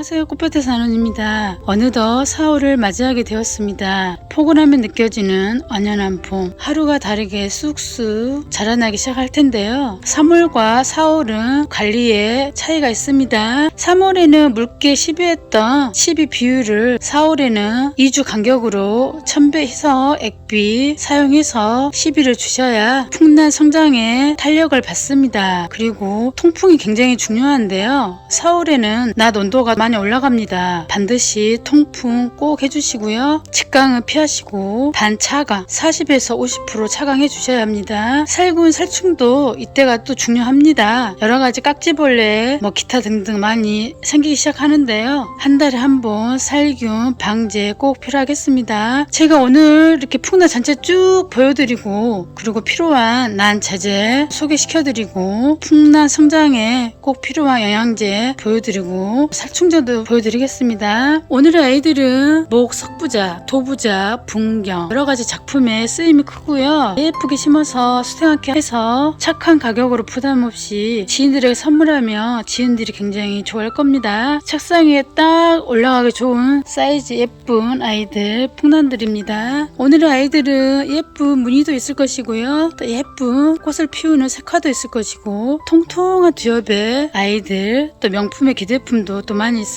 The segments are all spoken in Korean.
안녕하세요. 꽃볕의 산원입니다. 어느덧 4월을 맞이하게 되었습니다. 포근하면 느껴지는 완연한 봄, 하루가 다르게 쑥쑥 자라나기 시작할 텐데요. 3월과 4월은 관리에 차이가 있습니다. 3월에는 묽게 시비했던 시비 비율을 4월에는 2주 간격으로 첨배해서 액비 사용해서 시비를 주셔야 풍란 성장에 탄력을 받습니다. 그리고 통풍이 굉장히 중요한데요. 4월에는 낮 온도가 많이 올라갑니다. 반드시 통풍 꼭 해주시고요. 직강은 피하시고 반차강 40에서 50% 차강해 주셔야 합니다. 살균 살충도 이때가 또 중요합니다. 여러가지 깍지벌레 기타 등등 많이 생기기 시작하는데요. 한 달에 한 번 살균 방제 꼭 필요하겠습니다. 제가 오늘 이렇게 풍란 전체 쭉 보여드리고 그리고 필요한 난 제재 소개시켜드리고 풍란 성장에 꼭 필요한 영양제 보여드리고 살충제도 보여드리겠습니다. 오늘의 아이들은 목, 석부자, 도부자, 분경 여러가지 작품에 쓰임이 크고요. 예쁘게 심어서 수생하게 해서 착한 가격으로 부담없이 지인들에게 선물하면 지인들이 굉장히 좋아할 겁니다. 책상 위에 딱 올라가기 좋은 사이즈 예쁜 아이들 풍란들입니다. 오늘의 아이들은 예쁜 무늬도 있을 것이고요. 또 예쁜 꽃을 피우는 색화도 있을 것이고 통통한 듀업의 아이들 또 명품의 기대품도 또 많이 있습니다.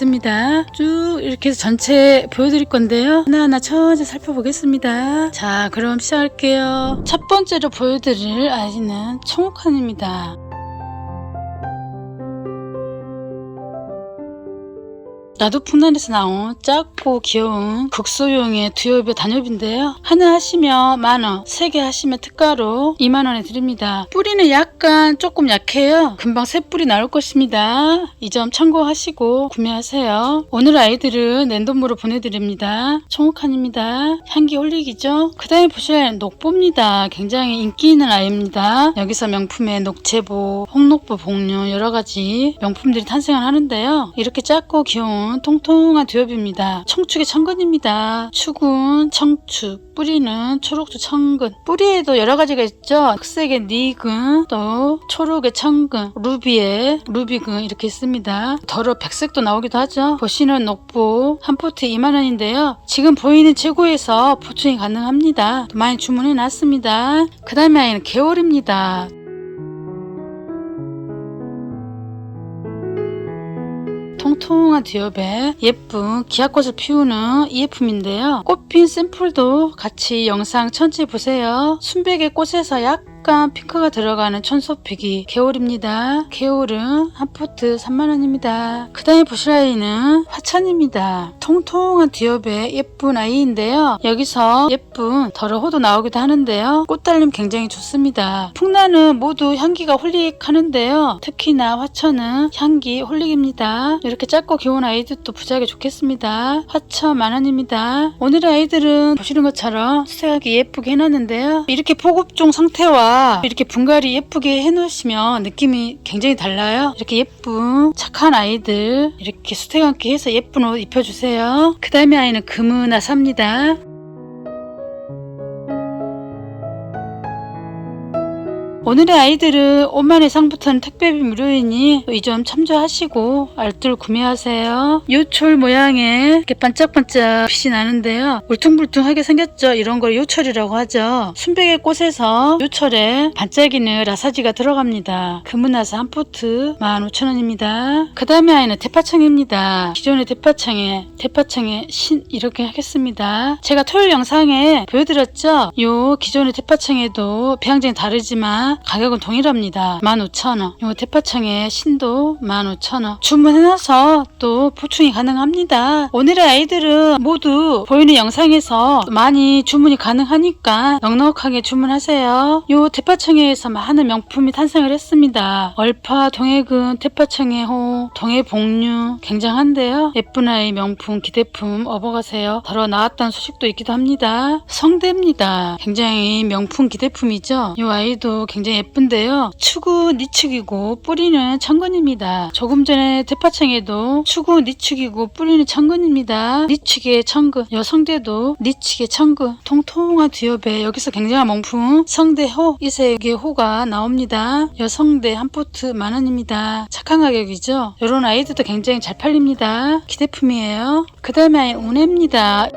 쭉 이렇게 해서 전체 보여드릴 건데요. 하나하나 천천히 살펴보겠습니다. 자, 그럼 시작할게요. 첫 번째로 보여드릴 아이는 청옥환입니다. 나도 풍란에서 나온 작고 귀여운 극소형의 듀업의 단엽인데요. 하나 하시면 만원, 3개 하시면 특가로 2만원에 드립니다. 뿌리는 약간 조금 약해요. 금방 새 뿌리 나올 것입니다. 이 점 참고하시고 구매하세요. 오늘 아이들은 랜덤으로 보내드립니다. 청옥환입니다. 향기 홀릭이죠. 그 다음에 보실 녹보입니다. 굉장히 인기 있는 아이입니다. 여기서 명품의 녹채보, 홍록보, 복륜 여러가지 명품들이 탄생을 하는데요. 이렇게 작고 귀여운 통통한 듀업입니다. 청축의 청근입니다. 축은 청축, 뿌리는 초록초 청근. 뿌리에도 여러가지가 있죠. 흑색의 니근, 또 초록의 청근, 루비의 루비근 이렇게 있습니다. 더러 백색도 나오기도 하죠. 보시는 녹보 한 포트에 2만원인데요. 지금 보이는 재고에서 보충이 가능합니다. 많이 주문해 놨습니다. 그 다음에 아이는 개월입니다. 통통한 듀업에 예쁜 기아꽃을 피우는 이 제품인데요. 꽃핀 샘플도 같이 영상 천천히 보세요. 순백의 꽃에서 약간 핑크가 들어가는 천소피기 개월입니다. 개월은 한 포트 3만원입니다. 그 다음에 보실 아이는 화찬입니다. 통통한 듀업의 예쁜 아이인데요. 여기서 예쁜 더러호도 나오기도 하는데요. 꽃달림 굉장히 좋습니다. 풍란은 모두 향기가 홀릭하는데요. 특히나 화천은 향기 홀릭입니다. 이렇게 작고 귀여운 아이들도 부자하게 좋겠습니다. 화천 만원입니다. 오늘의 아이들은 보시는 것처럼 수색하게 예쁘게 해놨는데요. 이렇게 포급종 상태와 이렇게 분갈이 예쁘게 해놓으시면 느낌이 굉장히 달라요. 이렇게 예쁜 착한 아이들 이렇게 수색하게 해서 예쁜 옷 입혀주세요. 그 다음에 아이는 금은아사입니다. 오늘의 아이들은 5만 이상부터는 택배비 무료이니 이 점 참조하시고 알뜰 구매하세요. 요철 모양의 이렇게 반짝반짝 빛이 나는데요. 울퉁불퉁하게 생겼죠. 이런 걸 요철이라고 하죠. 순백의 꽃에서 요철에 반짝이는 라사지가 들어갑니다. 금은아사 한 포트 15,000원입니다. 그 다음에 아이는 대파청입니다. 기존의 대파청의 신 이렇게 하겠습니다. 제가 토요일 영상에 보여드렸죠. 요 기존의 대파청에도 배양쟁이 다르지만 가격은 동일합니다. 15,000원. 요 대파청의 신도 15,000원. 주문해놔서 또 보충이 가능합니다. 오늘의 아이들은 모두 보이는 영상에서 많이 주문이 가능하니까 넉넉하게 주문하세요. 요 대파청에서 많은 명품이 탄생을 했습니다. 얼파, 동해근, 대파청해호, 동해복륜 굉장한데요. 예쁜 아이 명품 기대품 업어가세요. 더러 나왔다는 소식도 있기도 합니다. 성대입니다. 굉장히 명품 기대품이죠. 요 아이도 굉장히 굉장히 예쁜데요. 축은 니축이고 뿌리는 천근입니다. 조금 전에 대파청에도 축은 니축이고 뿌리는 천근입니다. 니축의 천근, 여성대도 니축의 천근, 통통한 뒤엽에 여기서 굉장한 명품 성대호, 이색의 호가 나옵니다. 여성대 한 포트 10,000원입니다. 착한 가격이죠. 이런 아이들도 굉장히 잘 팔립니다. 기대품이에요. 그 다음에 아이는 운해입니다.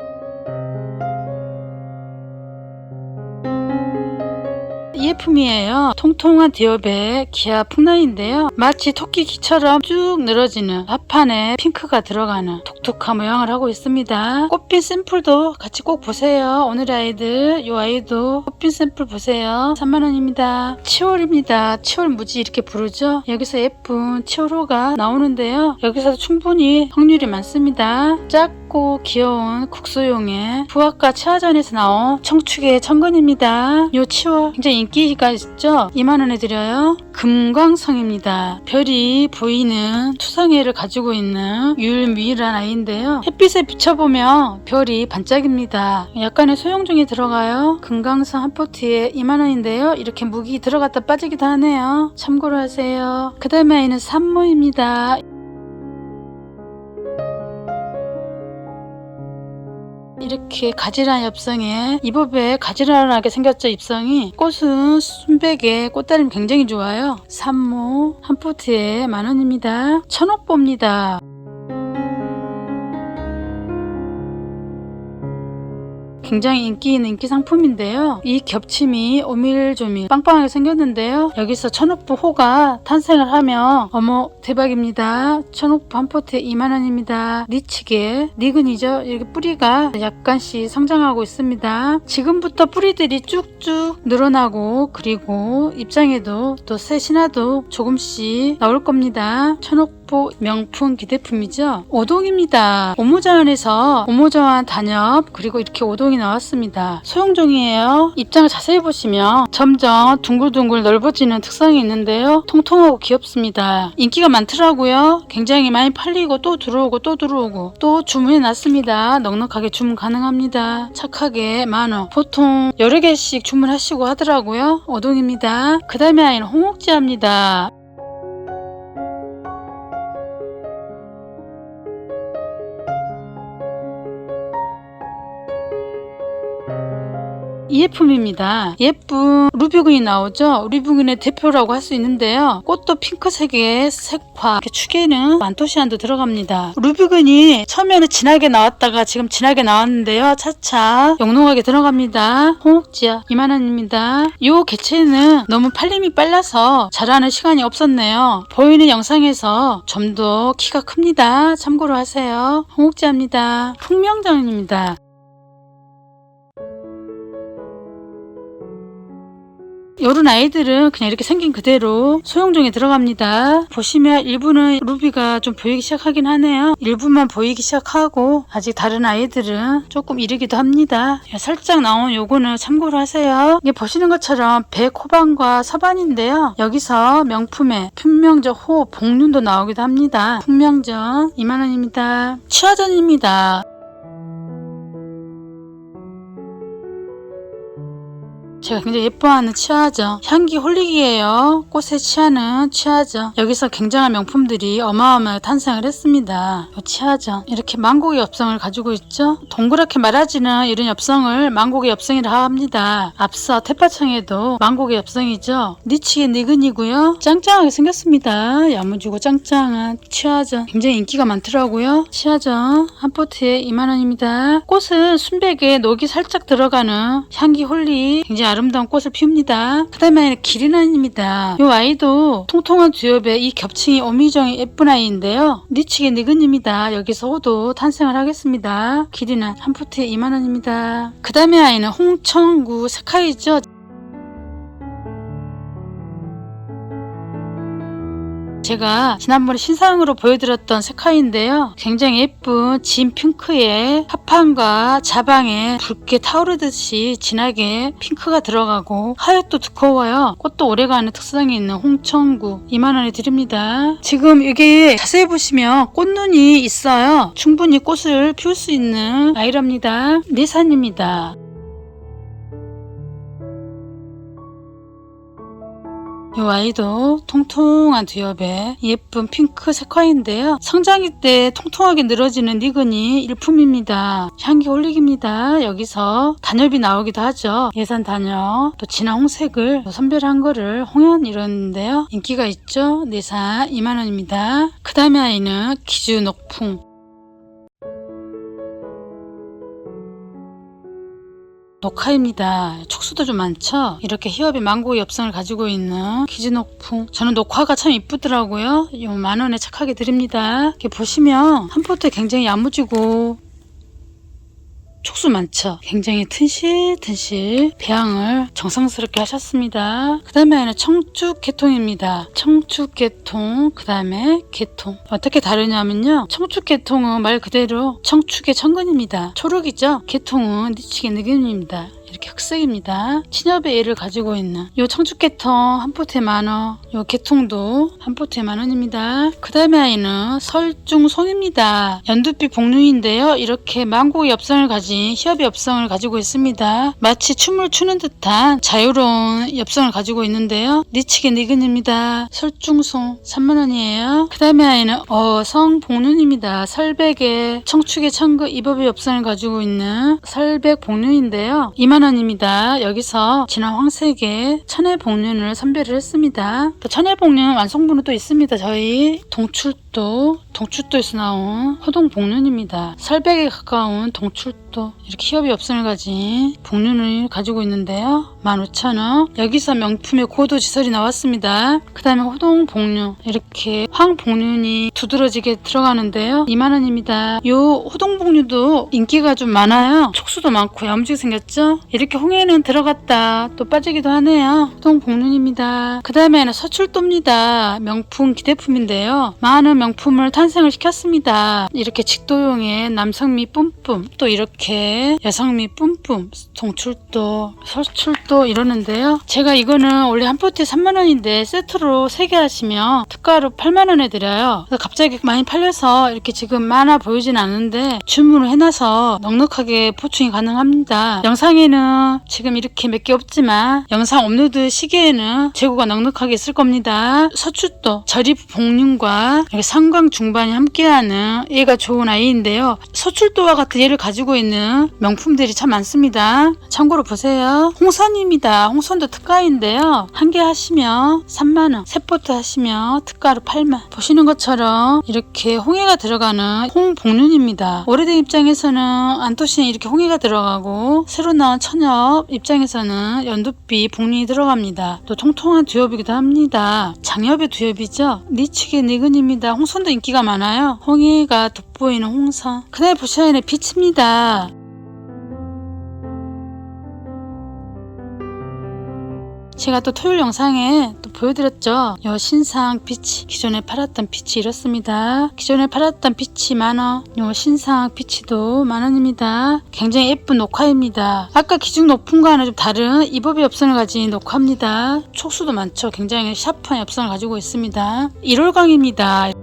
이 예품이에요. 통통한 디업의 기아 풍란인데요. 마치 토끼 귀처럼 쭉 늘어지는 합판에 핑크가 들어가는 독특한 모양을 하고 있습니다. 꽃핀 샘플도 같이 꼭 보세요. 오늘 아이들, 이 아이도 꽃핀 샘플 보세요. 30,000원입니다. 치올입니다. 치올 무지 이렇게 부르죠. 여기서 예쁜 치올호가 나오는데요. 여기서도 충분히 확률이 많습니다. 작고 귀여운 국소용의 부학과 치아전에서 나온 청축의 천근입니다. 이 치올 굉장히 인기가 있죠. 20,000원에 드려요. 금광성입니다. 별이 보이는 투성이를 가지고 있는 유일무이한 아이인데요. 햇빛에 비춰보면 별이 반짝입니다. 약간의 소형종이 들어가요. 금광성 한 포트에 20,000원인데요. 이렇게 무기 들어갔다 빠지기도 하네요. 참고로 하세요. 그 다음에 아이는 산모입니다. 이렇게 가지란 엽성에 이법에 가지런하게 생겼죠. 잎성이. 꽃은 순백에 꽃다림 굉장히 좋아요. 산모 한 포트에 10,000원입니다. 천옥보입니다. 굉장히 인기 있는 인기 상품인데요. 이 겹침이 오밀조밀 빵빵하게 생겼는데요. 여기서 천옥보 호가 탄생을 하면 어머 대박입니다. 천옥보 한 포트에 20,000원입니다. 니치게 니근이죠. 이렇게 뿌리가 약간씩 성장하고 있습니다. 지금부터 뿌리들이 쭉쭉 늘어나고 그리고 입장에도 또 새 신화도 조금씩 나올 겁니다. 천옥보 명품 기대품이죠. 오동입니다. 오모자원에서 오모자원 단엽 그리고 이렇게 오동이 나왔습니다. 소형종이에요. 입장을 자세히 보시면 점점 둥글둥글 넓어지는 특성이 있는데요. 통통하고 귀엽습니다. 인기가 많더라고요. 굉장히 많이 팔리고 또 들어오고 또 주문해 놨습니다. 넉넉하게 주문 가능합니다. 착하게 10,000원. 보통 여러 개씩 주문하시고 하더라고요. 오동입니다. 그 다음에 아이는 홍옥지아입니다. 이 예품입니다. 예쁜 루비군이 나오죠. 루비군의 대표라고 할 수 있는데요. 꽃도 핑크색의 색화, 축에는 안토시안도 들어갑니다. 루비군이 처음에는 진하게 나왔다가 지금 진하게 나왔는데요. 차차 영롱하게 들어갑니다. 홍옥지아 20,000원입니다. 이 개체는 너무 팔림이 빨라서 자라는 시간이 없었네요. 보이는 영상에서 좀 더 키가 큽니다. 참고로 하세요. 홍옥지아입니다. 풍명장입니다. 요런 아이들은 그냥 이렇게 생긴 그대로 소형종에 들어갑니다. 보시면 일부는 루비가 좀 보이기 시작하긴 하네요. 일부만 보이기 시작하고 아직 다른 아이들은 조금 이르기도 합니다. 살짝 나온 요거는 참고로 하세요. 이게 보시는 것처럼 백호반과 서반인데요. 여기서 명품의 풍명적 호 복륜도 나오기도 합니다. 풍명전 20,000원입니다. 치화전입니다. 제가 굉장히 예뻐하는 치아죠. 향기 홀릭이에요. 꽃의 치아는 치아죠. 여기서 굉장한 명품들이 어마어마하게 탄생을 했습니다. 이 치아죠. 이렇게 망고의 엽성을 가지고 있죠. 동그랗게 말아지는 이런 엽성을 망고의 엽성이라 합니다. 앞서 태파청에도 망고의 엽성이죠. 니치의 니근이고요. 짱짱하게 생겼습니다. 야무지고 짱짱한 치아죠. 굉장히 인기가 많더라고요. 치아죠. 한 포트에 20,000원입니다. 꽃은 순백에 녹이 살짝 들어가는 향기 홀릭 굉장히 아름다운 꽃을 피웁니다. 그 다음에 기린아이입니다. 이 아이도 통통한 두엽에 이 겹칭이 오미정이 예쁜 아이인데요. 니치게 니근입니다. 여기서 호도 탄생을 하겠습니다. 기린아 한 포트에 20,000원입니다. 그 다음에 아이는 홍천구 세카이죠. 제가 지난번에 신상으로 보여드렸던 세카이인데요. 굉장히 예쁜 진 핑크의 합판과 자방에 붉게 타오르듯이 진하게 핑크가 들어가고 하얗도 두꺼워요. 꽃도 오래가는 특성이 있는 홍천구 20,000원에 드립니다. 지금 이게 자세히 보시면 꽃눈이 있어요. 충분히 꽃을 피울 수 있는 아이랍니다. 내산입니다. 이 아이도 통통한 두엽에 예쁜 핑크 색화인데요. 성장기 때 통통하게 늘어지는 니근이 일품입니다. 향기 올리기입니다. 여기서 단엽이 나오기도 하죠. 예산 단엽, 또 진한 홍색을 선별한 거를 홍연 이러는데요. 인기가 있죠. 내산 2만원입니다. 그 다음에 아이는 기주 녹풍. 녹화입니다. 촉수도 좀 많죠. 이렇게 히업의 망고의 엽성을 가지고 있는 기지녹풍. 저는 녹화가 참 이쁘더라고요. 요 만원에 착하게 드립니다. 이렇게 보시면 한 포트에 굉장히 야무지고 촉수 많죠. 굉장히 튼실튼실 배양을 정성스럽게 하셨습니다. 그 다음에는 청축계통입니다. 청축계통, 그 다음에 계통. 어떻게 다르냐면요. 청축계통은 말 그대로 청축의 천근입니다. 초록이죠. 계통은 니치의 느균입니다. 이렇게 흑색입니다. 친엽의 애를 가지고 있는 요 청축계통 한 포트에 만원, 요 계통도 한 포트에 만원입니다. 그 다음에 아이는 설중송입니다. 연두빛 복류인데요. 이렇게 망고의 엽성을 가진 히엽의 엽성을 가지고 있습니다. 마치 춤을 추는 듯한 자유로운 엽성을 가지고 있는데요. 니치게 니근입니다. 설중송 3만원이에요. 그 다음에 아이는 어성복륜입니다. 설백의 청축의 천그 이법의 엽성을 가지고 있는 설백복륜인데요. 2만원입니다. 여기서 진한 황색의 천혜복륜을 선별을 했습니다. 또 천혜복륜 완성분은 또 있습니다. 저희 동출도에서 나온 호동복륜입니다. 설백에 가까운 동출도 이렇게 히엽이 엽성을 가진 복륜을 가지고 있는데요. 15,000원. 여기서 명품의 고도지설이 나왔습니다. 그 다음에 호동복륜 이렇게 황복륜이 두드러지게 들어가는데요. 2만원입니다. 요 호동복륜도 인기가 좀 많아요. 촉수도 많고 야무지게 생겼죠. 이렇게 홍해는 들어갔다 또 빠지기도 하네요. 호동복륜입니다. 그 다음에는 서출도입니다. 명품 기대품인데요. 많은 명품을 탄생을 시켰습니다. 이렇게 직도용의 남성미 뿜뿜, 또 이렇게 여성미 뿜뿜, 동출도, 서출도 이러는데요. 제가 이거는 원래 한 포트에 3만원인데 세트로 3개 하시면 특가로 8만원에 드려요. 그래서 갑자기 많이 팔려서 이렇게 지금 많아 보이진 않는데 주문을 해놔서 넉넉하게 보충이 가능합니다. 영상에는 지금 이렇게 몇 개 없지만 영상 업로드 시기에는 재고가 넉넉하게 있을 겁니다. 서출도, 저립 복륜과 상광 중반이 함께하는 얘가 좋은 아이인데요. 서출도와 같은 얘를 가지고 있는 명품들이 참 많습니다. 참고로 보세요. 홍선입니다. 홍선도 특가인데요. 한 개 하시면 3만원, 세 포트 하시면 특가로 8만. 보시는 것처럼 이렇게 홍해가 들어가는 홍복륜입니다. 오래된 입장에서는 안토시에 이렇게 홍해가 들어가고 새로 나온 천엽 입장에서는 연두빛 복륜이 들어갑니다. 또 통통한 두엽이기도 합니다. 장엽의 두엽이죠. 니치게 니근입니다. 홍선도 인기가 많아요. 홍해가 돋보이는 홍선. 그날 보셔야 하는 빛입니다. 제가 또 토요일 영상에 또 보여드렸죠. 요 신상 피치, 기존에 팔았던 피치 이렇습니다. 기존에 팔았던 피치 만원, 요 신상 피치도 만원입니다. 굉장히 예쁜 녹화입니다. 아까 기중 높은과는 좀 다른 이법의 엽선을 가진 녹화입니다. 촉수도 많죠. 굉장히 샤프한 엽선을 가지고 있습니다. 1월광입니다.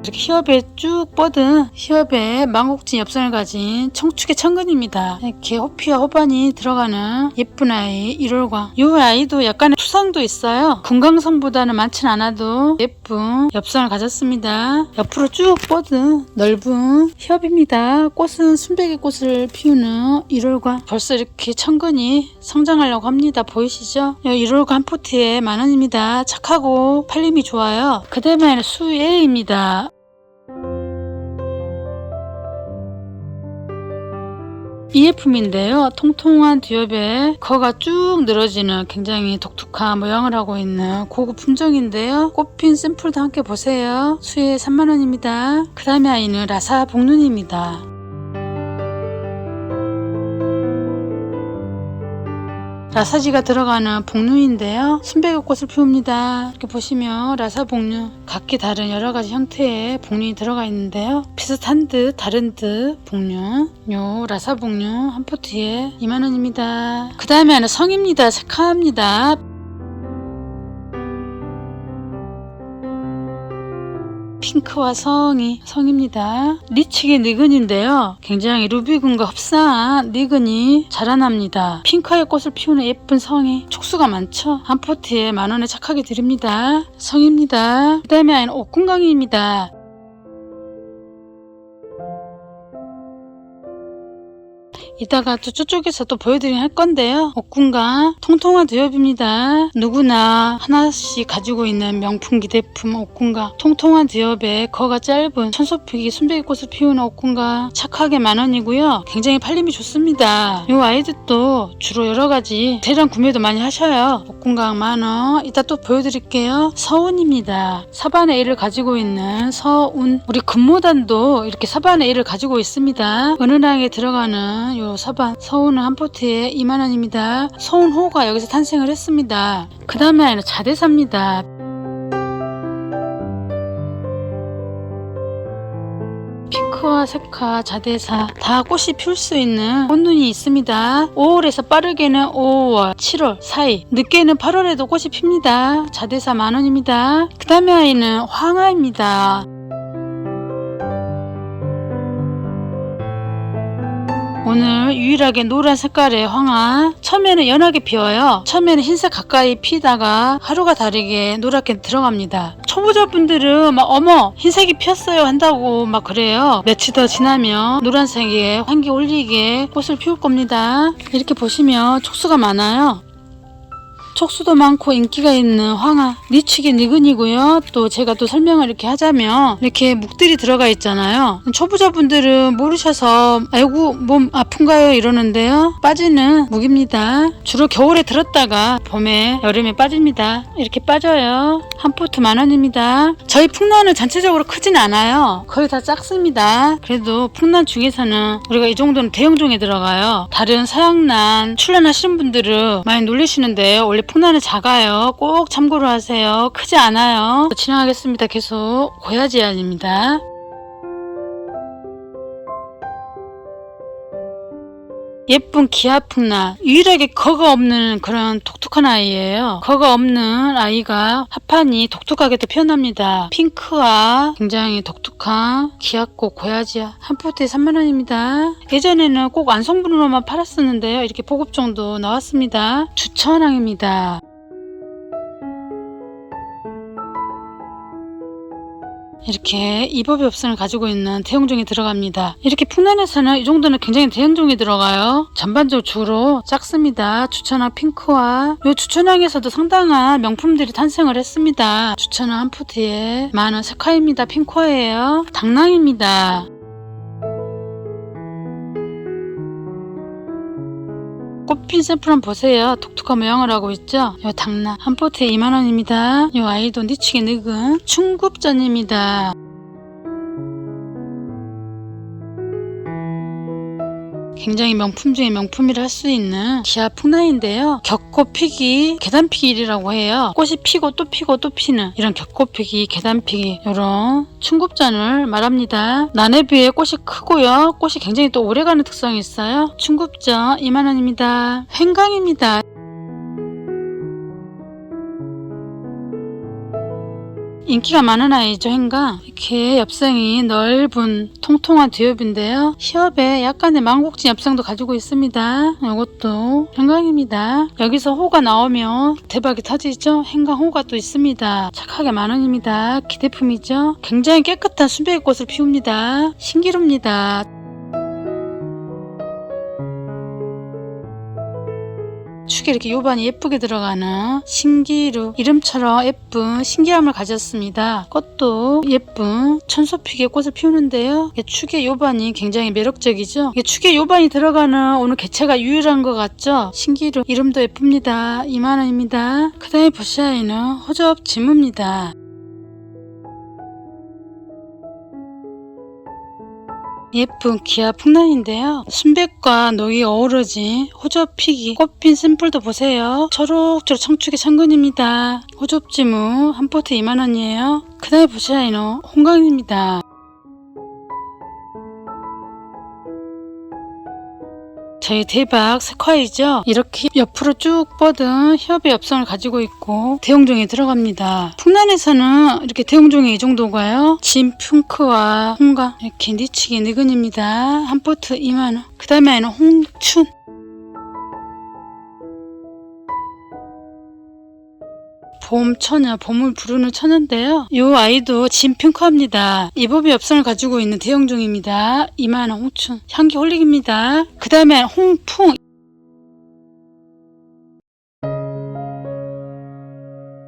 이렇게 히엽에 쭉 뻗은 히엽에 망곡진 엽선을 가진 청축의 천근입니다. 이렇게 호피와 호반이 들어가는 예쁜 아이 1월광. 이 아이도 약간의 투성도 있어요. 금강성보다는 많진 않아도 예쁜 엽선을 가졌습니다. 옆으로 쭉 뻗은 넓은 히엽입니다. 꽃은 순백의 꽃을 피우는 1월광. 벌써 이렇게 천근이 성장하려고 합니다. 보이시죠? 1월광 한 포트에 만원입니다. 착하고 팔림이 좋아요. 그 다음에는 수예입니다. 이 제품인데요. 통통한 두엽에 거가 쭉 늘어지는 굉장히 독특한 모양을 하고 있는 고급 품종인데요. 꽃핀 샘플도 함께 보세요. 수에 3만원입니다. 그 다음에 아이는 라사 복륜입니다. 라사지가 들어가는 복륜인데요. 순백의 꽃을 피웁니다. 이렇게 보시면 라사 복륜 각기 다른 여러가지 형태의 복륜이 들어가 있는데요. 비슷한 듯 다른 듯 복륜. 요 라사 복륜 한 포트에 2만원입니다. 그 다음에는 성입니다. 색합니다. 핑크와 성입니다. 리치기 니근인데요. 굉장히 루비군과 흡사한 니근이 자라납니다. 핑크의 꽃을 피우는 예쁜 성이 촉수가 많죠. 한 포트에 10,000원에 착하게 드립니다. 성입니다. 그 다음에 아이는 옥궁강입니다. 이따가 또 저쪽에서 또 보여드리긴 할 건데요. 옥궁강 통통한 두엽입니다. 누구나 하나씩 가지고 있는 명품 기대품 옥궁강. 통통한 두엽에 거가 짧은 천소피기 순백이꽃을 피우는 옥궁강. 착하게 10,000원이고요. 굉장히 팔림이 좋습니다. 이 아이들도 주로 여러가지 대량 구매도 많이 하셔요. 옥궁강 10,000원. 이따 또 보여드릴게요. 서운입니다. 사반의 A를 가지고 있는 서운. 우리 금모단도 이렇게 사반의 A를 가지고 있습니다. 은은하게 들어가는 요 사반 서운은 한 포트에 20,000원입니다. 서운호가 여기서 탄생을 했습니다. 그 다음에 아이는 자대사입니다. 핑크와 색화, 자대사 다 꽃이 피울 수 있는 꽃눈이 있습니다. 5월에서 빠르게는 5월, 7월 사이, 늦게는 8월에도 꽃이 핍니다. 자대사 10,000원입니다. 그 다음에 아이는 황화입니다. 오늘 유일하게 노란 색깔의 황화. 처음에는 연하게 피어요. 처음에는 흰색 가까이 피다가 하루가 다르게 노랗게 들어갑니다. 초보자분들은 막 어머 흰색이 피었어요 한다고 막 그래요. 며칠 더 지나면 노란색에 환기 올리게 꽃을 피울 겁니다. 이렇게 보시면 촉수가 많아요. 촉수도 많고 인기가 있는 황화. 리치기 니근이고요. 또 제가 또 설명을 이렇게 하자면 이렇게 묵들이 들어가 있잖아요. 초보자분들은 모르셔서 아이고 몸 아픈가요 이러는데요. 빠지는 묵입니다. 주로 겨울에 들었다가 봄에 여름에 빠집니다. 이렇게 빠져요. 한 포트 10,000원입니다. 저희 풍란은 전체적으로 크진 않아요. 거의 다 작습니다. 그래도 풍란 중에서는 우리가 이 정도는 대형종에 들어가요. 다른 서양란 출란하시는 분들은 많이 놀리시는데 원래 풍란은 작아요. 꼭 참고로 하세요. 크지 않아요. 진행하겠습니다. 계속 고야지안입니다. 예쁜 기아풍란. 유일하게 거가 없는 그런 독특한 아이예요. 거가 없는 아이가 합판이 독특하게도 피어납니다. 핑크와 굉장히 독특한 기아꽃 고야지아. 한 포트에 30,000원입니다. 예전에는 꼭 완성분으로만 팔았었는데요. 이렇게 보급종도 나왔습니다. 주천왕입니다. 이렇게 이법이 없음을 가지고 있는 대형종이 들어갑니다. 이렇게 풍란에서는 이 정도는 굉장히 대형종이 들어가요. 전반적으로 주로 작습니다. 주천왕 핑크와 이 주천왕에서도 상당한 명품들이 탄생을 했습니다. 주천왕 한 포트에 10,000원 색화입니다. 핑크화예요. 당랑입니다. 꽃핀 샘플 한번 보세요. 독특한 모양을 하고 있죠. 요 당랑 한 포트에 20,000원입니다. 요 아이도 니치게 늙은 충급전입니다. 굉장히 명품 중에 명품이라 할 수 있는 기아 풍란인데요. 겹꽃 피기, 계단 피기라고 해요. 꽃이 피고 또 피고 또 피는 이런 겹꽃 피기, 계단 피기 이런 충급전을 말합니다. 난에 비해 꽃이 크고요. 꽃이 굉장히 또 오래가는 특성이 있어요. 충급전 20,000원입니다. 횡강입니다. 인기가 많은 아이죠. 횡강. 이렇게 엽성이 넓은 통통한 두엽인데요. 시엽에 약간의 망곡진 엽성도 가지고 있습니다. 이것도 횡강입니다. 여기서 호가 나오면 대박이 터지죠. 횡강 호가 또 있습니다. 착하게 10,000원입니다. 기대품이죠. 굉장히 깨끗한 순백꽃을 피웁니다. 신기루입니다. 축에 이렇게 요반이 예쁘게 들어가는 신기루. 이름처럼 예쁜 신기함을 가졌습니다. 꽃도 예쁜 천소피기의 꽃을 피우는데요. 축에 요반이 굉장히 매력적이죠. 축에 요반이 들어가는 오늘 개체가 유일한 것 같죠. 신기루. 이름도 예쁩니다. 20,000원입니다. 그 다음에 보시아이는 호접 지무입니다. 예쁜 기아 풍란인데요. 순백과 녹이 어우러진 호접피기 꽃핀 샘플도 보세요. 초록초록 청축의 천근입니다. 호접지무 한 포트 20,000원이에요. 그 다음에 보시아이는 홍강입니다. 저희 대박 세콰이죠. 이렇게 옆으로 쭉 뻗은 협의 엽선을 가지고 있고 대용종이 들어갑니다. 풍란에서는 이렇게 대용종이 이 정도가요. 진핑크와 홍감 이렇게 니치기 느근입니다. 한 포트 2만원. 그 다음에는 홍춘. 봄처녀, 봄을 부르는 처녀인데요. 이 아이도 진핑크합니다. 이법이 엽선을 가지고 있는 대형종입니다. 2만원 홍춘. 향기 홀릭입니다. 그 다음에 홍풍.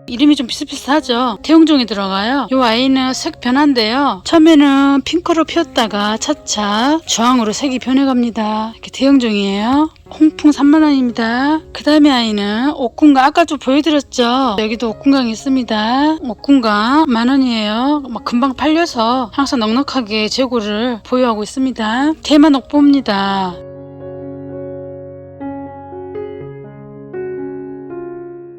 이름이 좀 비슷비슷하죠. 대용종이 들어가요. 이 아이는 색 변화인데요. 처음에는 핑크로 피었다가 차차 주황으로 색이 변해갑니다. 이렇게 대용종이에요. 홍풍 3만원입니다. 그 다음에 아이는 옥군강, 아까 좀 보여드렸죠. 여기도 옥군강이 있습니다. 옥군강 만원이에요. 금방 팔려서 항상 넉넉하게 재고를 보유하고 있습니다. 대만 옥보입니다.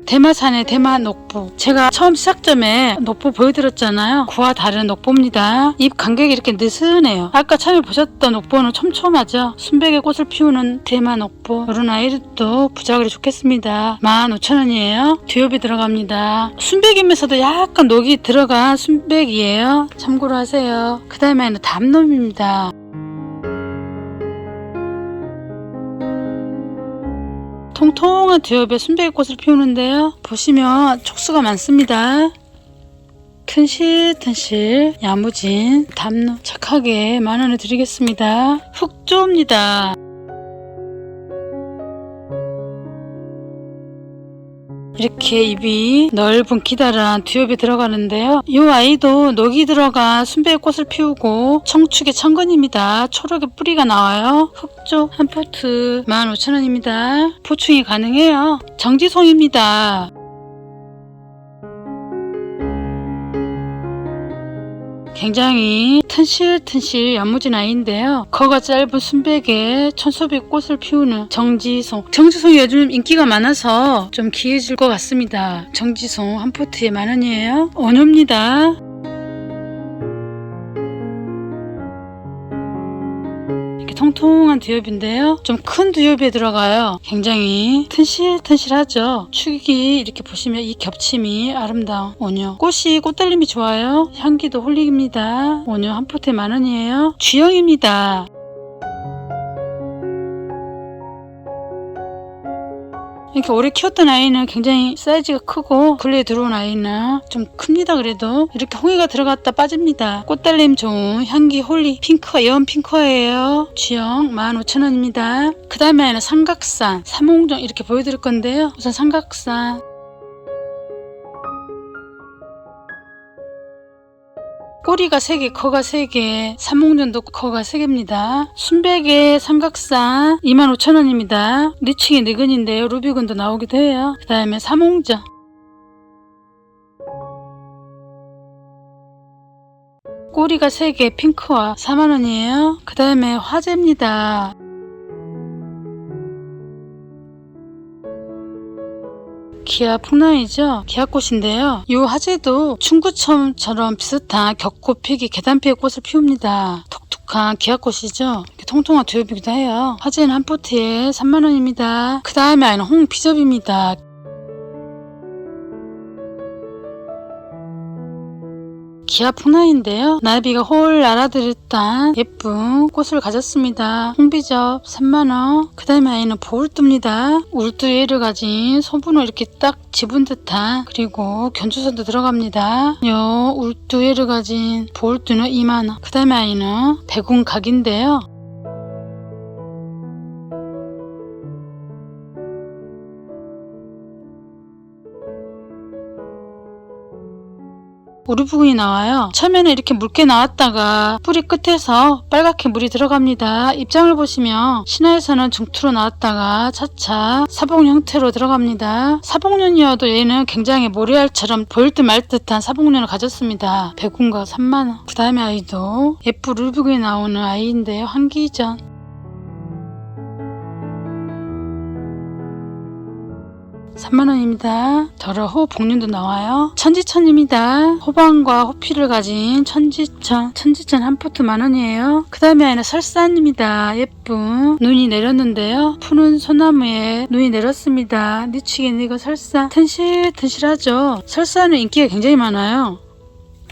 대마산의 대마 녹보. 제가 처음 시작점에 녹보 보여드렸잖아요. 그와 다른 녹보입니다. 잎 간격이 이렇게 느슨해요. 아까 처음에 보셨던 녹보는 촘촘하죠. 순백의 꽃을 피우는 대마 녹보. 이런 아이도 부작을이 좋겠습니다. 15,000원이에요. 듀엽이 들어갑니다. 순백이면서도 약간 녹이 들어간 순백이에요. 참고로 하세요. 그 다음에는 담놈입니다. 통통한 듀엽에 순백의 꽃을 피우는데요. 보시면 촉수가 많습니다. 튼실튼실 야무진 담로 착하게 만원을 드리겠습니다. 흑조입니다. 이렇게 잎이 넓은 기다란 듀엽이 들어가는데요. 이 아이도 녹이 들어간 순백의 꽃을 피우고 청축의 천근입니다. 초록의 뿌리가 나와요. 흑조 한 포트 15,000원입니다. 보충이 가능해요. 정지송입니다. 굉장히 튼실튼실 야무진 아이인데요. 거가 짧은 순백에 천소빛 꽃을 피우는 정지송. 정지송이 요즘 인기가 많아서 좀 귀해질 것 같습니다. 정지송 한 포트에 만원이에요. 원효입니다. 이렇게 통통한 듀엽인데요. 좀 큰 듀엽에 들어가요. 굉장히 튼실튼실하죠. 축이 이렇게 보시면 이 겹침이 아름다운 원효. 꽃이 꽃달림이 좋아요. 향기도 홀릭입니다. 원효 한 포트에 만원이에요. 쥐영입니다. 이렇게 오래 키웠던 아이는 굉장히 사이즈가 크고 근래에 들어온 아이는 좀 큽니다. 그래도 이렇게 홍이가 들어갔다 빠집니다. 꽃달림 좋은 향기 홀리 핑크, 여운 핑크예요. 쥐영 15,000원입니다. 그 다음에는 삼각산, 삼홍종 이렇게 보여드릴 건데요. 우선 삼각산 꼬리가 3개, 커가 3개, 삼홍전도 커가 3개입니다. 순백의 삼각산 25,000원입니다. 리칭이 느근인데요. 루비건도 나오기도 해요. 그 다음에 삼홍전. 꼬리가 3개, 핑크와 4만원이에요. 그 다음에 화재입니다. 기아 풍랑이죠. 기아꽃인데요. 이 화재도 충구첨처럼 비슷한 겹꽃피기 계단피의 꽃을 피웁니다. 톡톡한 기아꽃이죠. 통통한 듀엽이기도 해요. 화재는 한 포트에 3만원입니다. 그 다음에 아이는 홍비접입니다. 기아 풍랑인데요. 나비가 홀 날아들었던 예쁜 꽃을 가졌습니다. 홍비접 3만원. 그 다음에 아이는 보울두입니다. 울두예를 가진 소분을 이렇게 딱 집은 듯한, 그리고 견주선도 들어갑니다. 요 울두예를 가진 보울두는 2만원. 그 다음에 아이는 백운각인데요. 우리 부분이 나와요. 처음에는 이렇게 묽게 나왔다가 뿌리 끝에서 빨갛게 물이 들어갑니다. 입장을 보시면 신화에서는 중투로 나왔다가 차차 사봉 형태로 들어갑니다. 사봉년이어도 얘는 굉장히 모래알처럼 보일 듯 말 듯한 사봉년을 가졌습니다. 백운각 3만원. 그 다음에 아이도 예쁜 루비구에 나오는 아이인데요. 한기전 3만원입니다. 더러호 복륜도 나와요. 천지천입니다. 호방과 호피를 가진 천지천 한 포트 만원이에요. 그 다음에 아이는 설산입니다. 예쁜 눈이 내렸는데요. 푸른 소나무에 눈이 내렸습니다. 니치긴 이거 설산 튼실튼실하죠. 설산은 인기가 굉장히 많아요.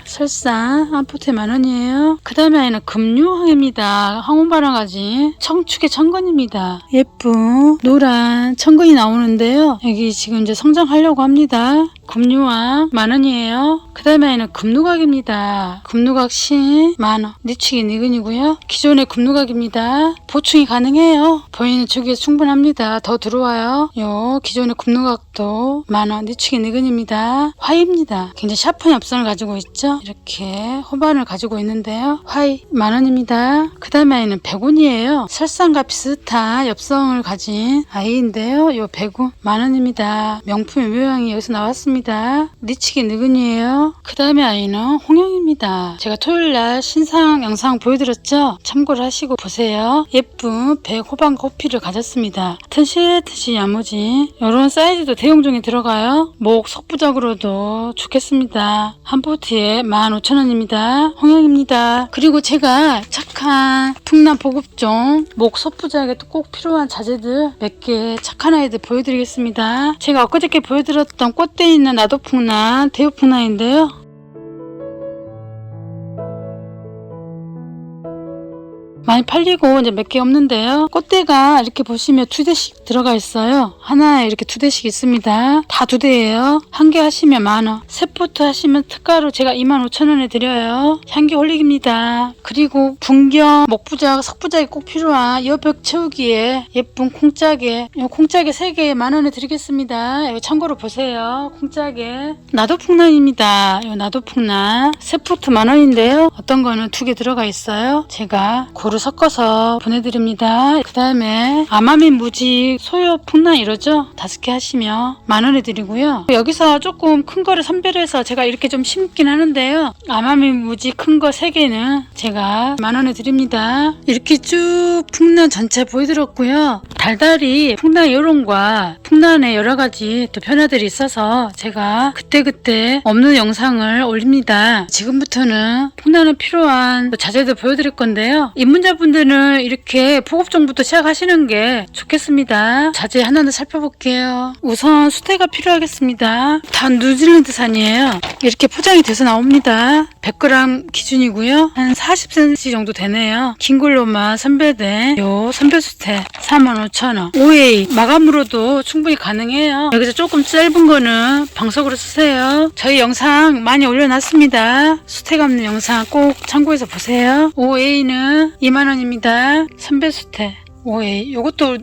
설산 한 포트에 만원이에요. 그 다음에 아이는 금류황입니다. 황혼바람 가진 청축의 천건입니다. 예쁜 노란 천건이 나오는데요. 여기 지금 이제 성장하려고 합니다. 금류황 만원이에요. 그 다음에 아이는 금누각입니다. 금누각 신 만원. 니치기 니근이고요. 기존의 금누각입니다. 보충이 가능해요. 보이는 쪽에서 충분합니다. 더 들어와요. 요 기존의 금누각도 만원. 니치기 니근입니다. 화이입니다. 굉장히 샤프한 엽선을 가지고 있죠. 이렇게 호반을 가지고 있는데요. 화이 만원입니다. 그 다음에 아이는 백운이에요. 설산과 비슷한 엽성을 가진 아이인데요. 요 백운 만원입니다. 명품의 묘양이 여기서 나왔습니다. 니치기 느근이에요. 그 다음에 아이는 홍영입니다. 제가 토요일날 신상 영상 보여드렸죠? 참고를 하시고 보세요. 예쁜 백 호반과 호피를 가졌습니다. 튼실튼실 야무진 이런 사이즈도 대용종에 들어가요. 목 석부작으로도 좋겠습니다. 한 포트에 15,000원입니다. 홍영입니다. 그리고 제가 착한 풍남 보급종 목 석부작에 또 꼭 필요한 자재들 몇 개 착한 아이들 보여드리겠습니다. 제가 엊그저께 보여드렸던 꽃대 있는 나도풍란 대우풍란인데요. 많이 팔리고 이제 몇 개 없는데요. 꽃대가 이렇게 보시면 2대씩 들어가 있어요. 하나에 이렇게 2대씩 있습니다. 다 2대예요. 한 개 하시면 만원. 세 포트 하시면 특가로 제가 25,000원에 드려요. 향기 홀릭입니다. 그리고 분경, 목부작, 석부작이 꼭 필요한 여벽 채우기에 예쁜 콩짜게, 요 콩짜게 3개에 만원에 드리겠습니다. 이거 참고로 보세요. 콩짜게. 나도풍란입니다. 요 나도풍란 세 포트 만원인데요. 어떤 거는 2개 들어가 있어요. 제가 고루 섞어서 보내드립니다. 그 다음에 아마미 무지 소요 풍란 이러죠? 5개 하시면 만원에 드리고요. 여기서 조금 큰 거를 선별해서 제가 이렇게 좀 심긴 하는데요. 아마미 무지 큰 거 3개는 제가 만원에 드립니다. 이렇게 쭉 풍란 전체 보여드렸고요. 달달이 풍란 여론과 풍란의 여러가지 또 변화들이 있어서 제가 그때그때 없는 영상을 올립니다. 지금부터는 풍란에 필요한 자재들 보여드릴 건데요. 입문자분들은 이렇게 보급종부터 시작하시는 게 좋겠습니다. 자재 하나하나 살펴볼게요. 우선 수태가 필요하겠습니다. 다 뉴질랜드산이에요. 이렇게 포장이 돼서 나옵니다. 100g 기준이고요. 한 40cm 정도 되네요. 긴 걸로만 선별된 요 선별수태 45,000원. OA 마감으로도 충분히 가능해요. 여기서 조금 짧은 거는 방석으로 쓰세요. 저희 영상 많이 올려놨습니다. 수태 감는 영상 꼭 참고해서 보세요. OA는 2만원입니다. 선별수태 오이 요것도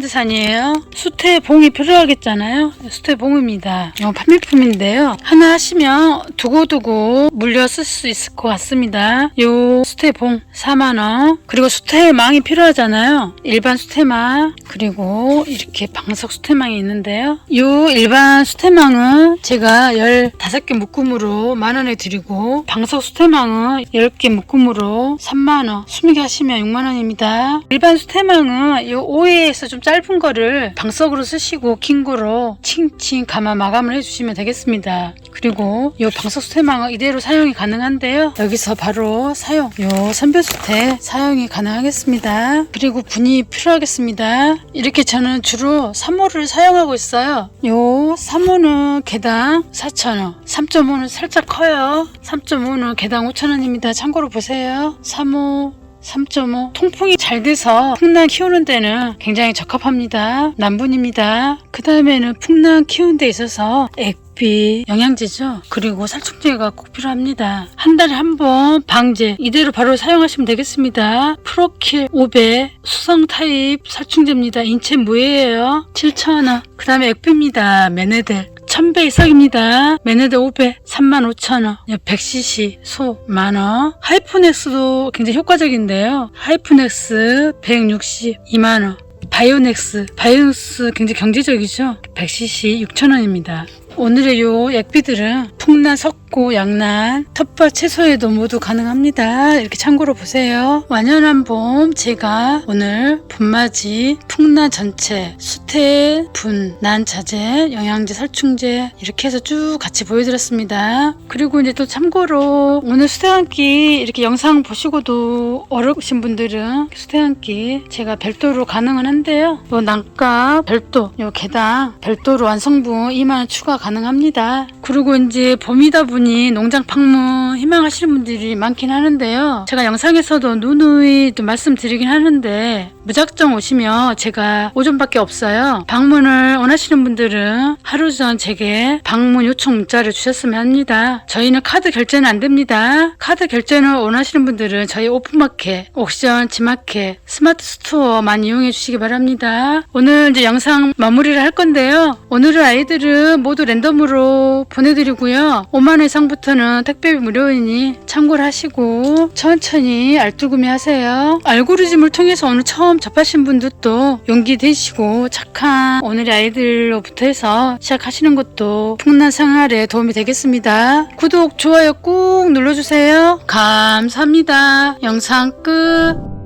뉴질랜드산이에요. 수태 봉이 필요하겠잖아요. 수태 봉입니다. 이거 판매품인데요. 하나 하시면 두고두고 물려 쓸 수 있을 것 같습니다. 요 수태 봉 4만원. 그리고 수태망이 필요하잖아요. 일반 수태망 그리고 이렇게 방석 수태망이 있는데요. 요 일반 수태망은 제가 15개 묶음으로 만원에 드리고 방석 수태망은 10개 묶음으로 3만원. 20개 하시면 6만원입니다. 일반 수태망 이 오해에서 좀 짧은 거를 방석으로 쓰시고 긴 거로 칭칭 감아 마감을 해주시면 되겠습니다. 그리고 이 방석 수태망은 이대로 사용이 가능한데요. 여기서 바로 사용, 이 선별수태 사용이 가능하겠습니다. 그리고 분이 필요하겠습니다. 이렇게 저는 주로 3호를 사용하고 있어요. 이 3호는 개당 4,000원, 3.5는 살짝 커요. 3.5는 개당 5,000원입니다. 참고로 보세요. 3호 3.5 통풍이 잘 돼서 풍란 키우는 데는 굉장히 적합합니다. 남분입니다. 그 다음에는 풍란 키우는 데 있어서 액비, 영양제죠. 그리고 살충제가 꼭 필요합니다. 한 달에 한 번 방제 이대로 바로 사용하시면 되겠습니다. 프로킬 500 수성 타입 살충제입니다. 인체 무해예요. 7,000원. 그 다음에 액비입니다. 메네델 1000배 이상입니다. 메네드 500 35,000원. 100cc 소 만원. 하이프넥스도 굉장히 효과적인데요. 하이프넥스 160 2만원. 바이오넥스 굉장히 경제적이죠. 100cc 6,000원입니다. 오늘의 요 액비들은 풍란 석 맵고 양난, 텃밭 채소에도 모두 가능합니다. 이렇게 참고로 보세요. 완연한 봄, 제가 오늘 봄맞이, 풍란 전체, 수태, 분, 난 자재, 영양제, 살충제 이렇게 해서 쭉 같이 보여드렸습니다. 그리고 이제 또 참고로 오늘 수태한끼 이렇게 영상 보시고도 어려우신 분들은 수태한끼 제가 별도로 가능은 한데요. 요 난가 별도, 요 개당 별도로 완성분 2만원 추가 가능합니다. 그리고 이제 봄이다 보니 농장 방문 희망하시는 분들이 많긴 하는데요. 제가 영상에서도 누누이 또 말씀드리긴 하는데 무작정 오시면 제가 오전밖에 없어요. 방문을 원하시는 분들은 하루 전 제게 방문 요청 문자를 주셨으면 합니다. 저희는 카드 결제는 안 됩니다. 카드 결제를 원하시는 분들은 저희 오픈마켓, 옥션, 지마켓, 스마트 스토어 많이 이용해 주시기 바랍니다. 오늘 이제 영상 마무리를 할 건데요. 오늘은 아이들은 모두 랜덤으로 보내드리고요. 5만원 이상부터는 택배비 무료이니 참고를 하시고 천천히 알뜰구매 하세요. 알고리즘을 통해서 오늘 처음 접하신 분들도 용기 되시고 착한 오늘의 아이들로부터 해서 시작하시는 것도 풍란 생활에 도움이 되겠습니다. 구독, 좋아요 꾹 눌러주세요. 감사합니다. 영상 끝.